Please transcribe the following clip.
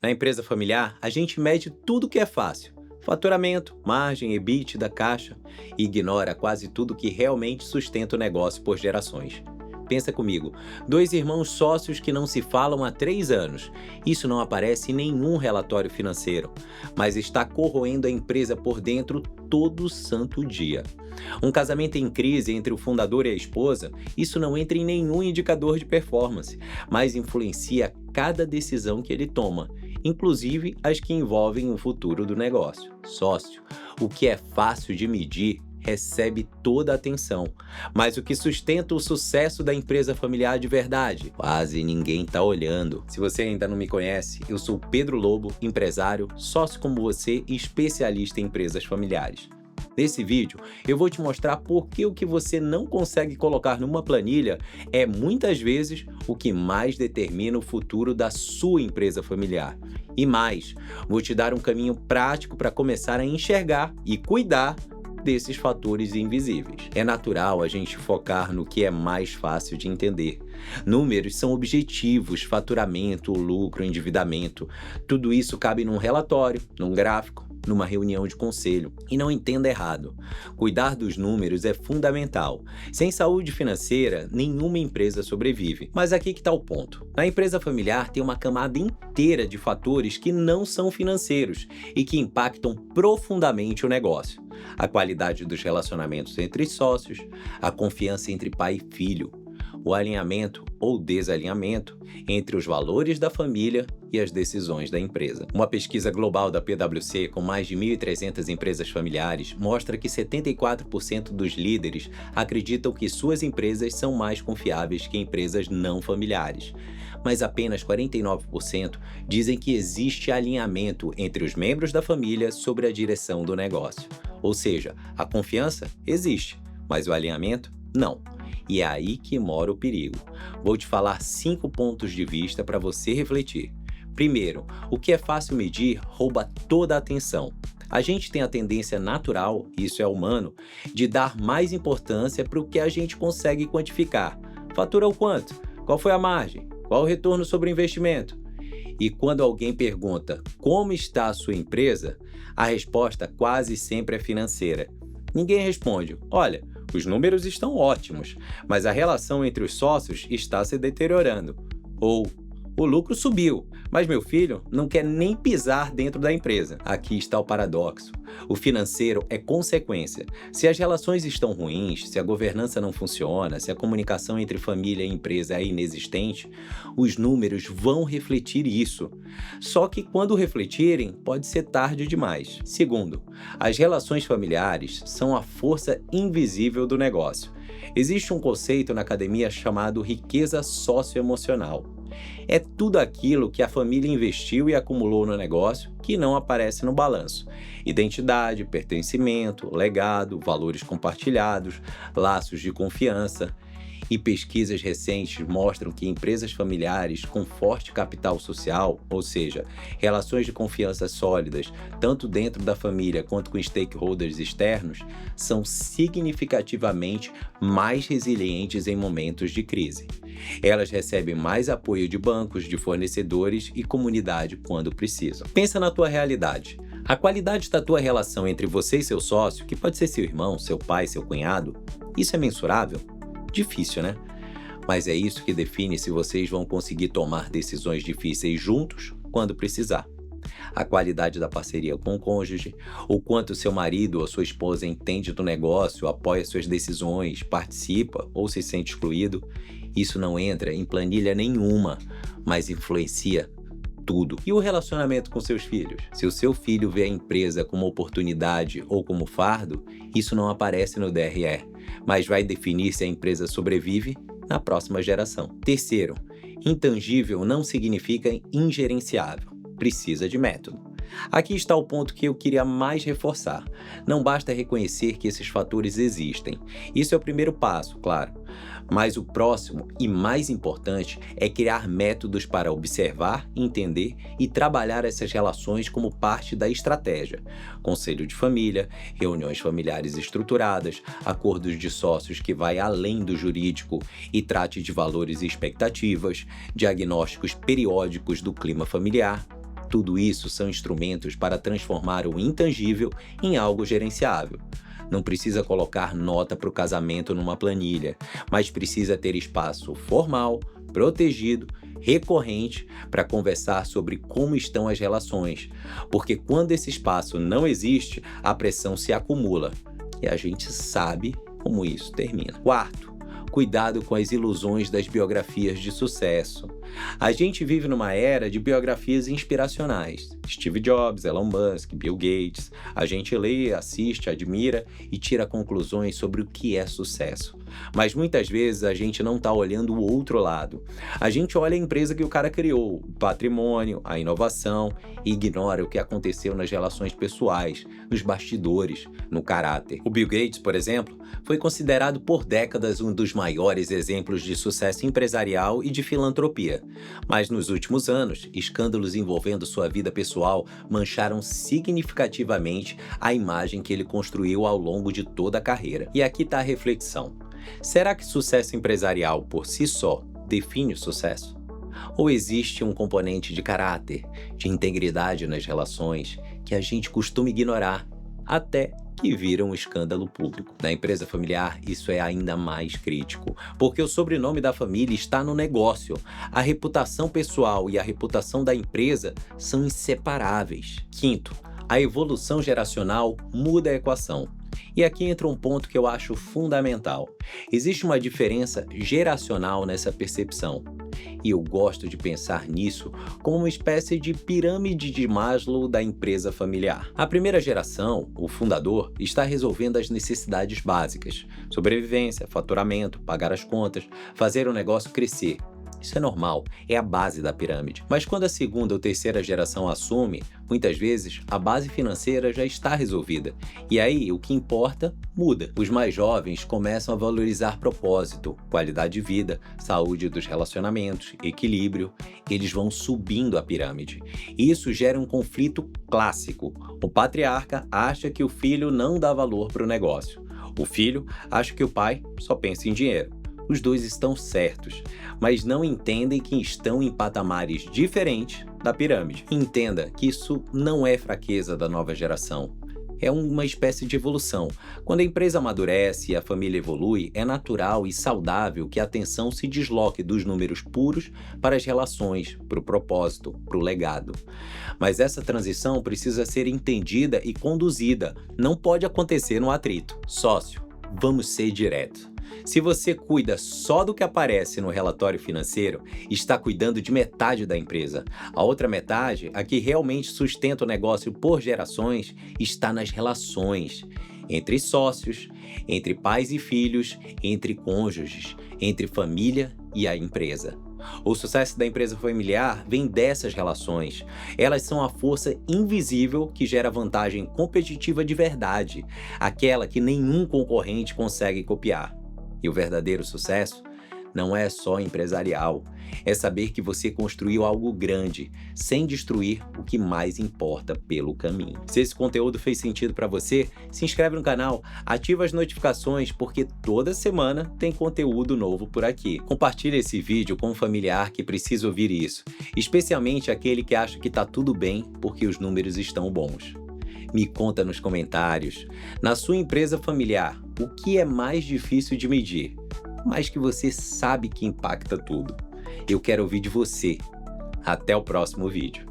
Na empresa familiar, a gente mede tudo que é fácil. Faturamento, margem, EBITDA, caixa, e ignora quase tudo que realmente sustenta o negócio por gerações. Pensa comigo, dois irmãos sócios que não se falam há 3 anos. Isso não aparece em nenhum relatório financeiro, mas está corroendo a empresa por dentro todo santo dia. Um casamento em crise entre o fundador e a esposa, isso não entra em nenhum indicador de performance, mas influencia cada decisão que ele toma, inclusive as que envolvem o futuro do negócio. Sócio, o que é fácil de medir recebe toda a atenção, mas o que sustenta o sucesso da empresa familiar de verdade, quase ninguém está olhando. Se você ainda não me conhece, eu sou Pedro Lobo, empresário, sócio como você e especialista em empresas familiares. Nesse vídeo, eu vou te mostrar por que o que você não consegue colocar numa planilha é muitas vezes o que mais determina o futuro da sua empresa familiar. E mais, vou te dar um caminho prático para começar a enxergar e cuidar desses fatores invisíveis. É natural a gente focar no que é mais fácil de entender. Números são objetivos, faturamento, lucro, endividamento. Tudo isso cabe num relatório, num gráfico, numa reunião de conselho. E não entenda errado, cuidar dos números é fundamental. Sem saúde financeira, nenhuma empresa sobrevive. Mas aqui que está o ponto. Na empresa familiar tem uma camada inteira de fatores que não são financeiros e que impactam profundamente o negócio. A qualidade dos relacionamentos entre sócios, a confiança entre pai e filho, o alinhamento ou desalinhamento entre os valores da família e as decisões da empresa. Uma pesquisa global da PwC com mais de 1.300 empresas familiares mostra que 74% dos líderes acreditam que suas empresas são mais confiáveis que empresas não familiares. Mas apenas 49% dizem que existe alinhamento entre os membros da família sobre a direção do negócio. Ou seja, a confiança existe, mas o alinhamento não. E é aí que mora o perigo. Vou te falar 5 pontos de vista para você refletir. Primeiro, o que é fácil medir rouba toda a atenção. A gente tem a tendência natural, isso é humano, de dar mais importância para o que a gente consegue quantificar. Fatura o quanto? Qual foi a margem? Qual o retorno sobre o investimento? E quando alguém pergunta como está a sua empresa, a resposta quase sempre é financeira. Ninguém responde, olha, os números estão ótimos, mas a relação entre os sócios está se deteriorando. Ou, o lucro subiu, mas meu filho não quer nem pisar dentro da empresa. Aqui está o paradoxo. O financeiro é consequência. Se as relações estão ruins, se a governança não funciona, se a comunicação entre família e empresa é inexistente, os números vão refletir isso. Só que quando refletirem, pode ser tarde demais. Segundo, as relações familiares são a força invisível do negócio. Existe um conceito na academia chamado riqueza socioemocional. É tudo aquilo que a família investiu e acumulou no negócio que não aparece no balanço. Identidade, pertencimento, legado, valores compartilhados, laços de confiança. E pesquisas recentes mostram que empresas familiares com forte capital social, ou seja, relações de confiança sólidas, tanto dentro da família quanto com stakeholders externos, são significativamente mais resilientes em momentos de crise. Elas recebem mais apoio de bancos, de fornecedores e comunidade quando precisam. Pensa na tua realidade. A qualidade da tua relação entre você e seu sócio, que pode ser seu irmão, seu pai, seu cunhado, isso é mensurável? Difícil, né? Mas é isso que define se vocês vão conseguir tomar decisões difíceis juntos quando precisar. A qualidade da parceria com o cônjuge, o quanto seu marido ou sua esposa entende do negócio, apoia suas decisões, participa ou se sente excluído, isso não entra em planilha nenhuma, mas influencia tudo. E o relacionamento com seus filhos? Se o seu filho vê a empresa como oportunidade ou como fardo, isso não aparece no DRE, mas vai definir se a empresa sobrevive na próxima geração. Terceiro, intangível não significa ingerenciável, precisa de método. Aqui está o ponto que eu queria mais reforçar. Não basta reconhecer que esses fatores existem. Isso é o primeiro passo, claro. Mas o próximo e mais importante é criar métodos para observar, entender e trabalhar essas relações como parte da estratégia. Conselho de família, reuniões familiares estruturadas, acordos de sócios que vai além do jurídico e trate de valores e expectativas, diagnósticos periódicos do clima familiar. Tudo isso são instrumentos para transformar o intangível em algo gerenciável. Não precisa colocar nota para o casamento numa planilha, mas precisa ter espaço formal, protegido, recorrente para conversar sobre como estão as relações, porque quando esse espaço não existe, a pressão se acumula e a gente sabe como isso termina. Quarto, cuidado com as ilusões das biografias de sucesso. A gente vive numa era de biografias inspiracionais. Steve Jobs, Elon Musk, Bill Gates. A gente lê, assiste, admira e tira conclusões sobre o que é sucesso. Mas muitas vezes a gente não está olhando o outro lado. A gente olha a empresa que o cara criou, o patrimônio, a inovação e ignora o que aconteceu nas relações pessoais, nos bastidores, no caráter. O Bill Gates, por exemplo, foi considerado por décadas um dos maiores exemplos de sucesso empresarial e de filantropia. Mas nos últimos anos, escândalos envolvendo sua vida pessoal mancharam significativamente a imagem que ele construiu ao longo de toda a carreira. E aqui está a reflexão. Será que sucesso empresarial por si só define o sucesso? Ou existe um componente de caráter, de integridade nas relações que a gente costuma ignorar, até que vira um escândalo público? Na empresa familiar, isso é ainda mais crítico, porque o sobrenome da família está no negócio. A reputação pessoal e a reputação da empresa são inseparáveis. Quinto, a evolução geracional muda a equação. E aqui entra um ponto que eu acho fundamental. Existe uma diferença geracional nessa percepção. E eu gosto de pensar nisso como uma espécie de pirâmide de Maslow da empresa familiar. A primeira geração, o fundador, está resolvendo as necessidades básicas: sobrevivência, faturamento, pagar as contas, fazer o negócio crescer. Isso é normal, é a base da pirâmide. Mas quando a segunda ou terceira geração assume, muitas vezes a base financeira já está resolvida. E aí o que importa muda. Os mais jovens começam a valorizar propósito, qualidade de vida, saúde dos relacionamentos, equilíbrio. Eles vão subindo a pirâmide. E isso gera um conflito clássico. O patriarca acha que o filho não dá valor para o negócio. O filho acha que o pai só pensa em dinheiro. Os dois estão certos, mas não entendem que estão em patamares diferentes da pirâmide. Entenda que isso não é fraqueza da nova geração. É uma espécie de evolução. Quando a empresa amadurece e a família evolui, é natural e saudável que a atenção se desloque dos números puros para as relações, para o propósito, para o legado. Mas essa transição precisa ser entendida e conduzida. Não pode acontecer no atrito. Sócio, vamos ser diretos. Se você cuida só do que aparece no relatório financeiro, está cuidando de metade da empresa. A outra metade, a que realmente sustenta o negócio por gerações, está nas relações entre sócios, entre pais e filhos, entre cônjuges, entre família e a empresa. O sucesso da empresa familiar vem dessas relações. Elas são a força invisível que gera vantagem competitiva de verdade, aquela que nenhum concorrente consegue copiar. E o verdadeiro sucesso não é só empresarial, é saber que você construiu algo grande, sem destruir o que mais importa pelo caminho. Se esse conteúdo fez sentido para você, se inscreve no canal, ativa as notificações, porque toda semana tem conteúdo novo por aqui. Compartilhe esse vídeo com um familiar que precisa ouvir isso, especialmente aquele que acha que está tudo bem porque os números estão bons. Me conta nos comentários, na sua empresa familiar, o que é mais difícil de medir, mas que você sabe que impacta tudo. Eu quero ouvir de você. Até o próximo vídeo.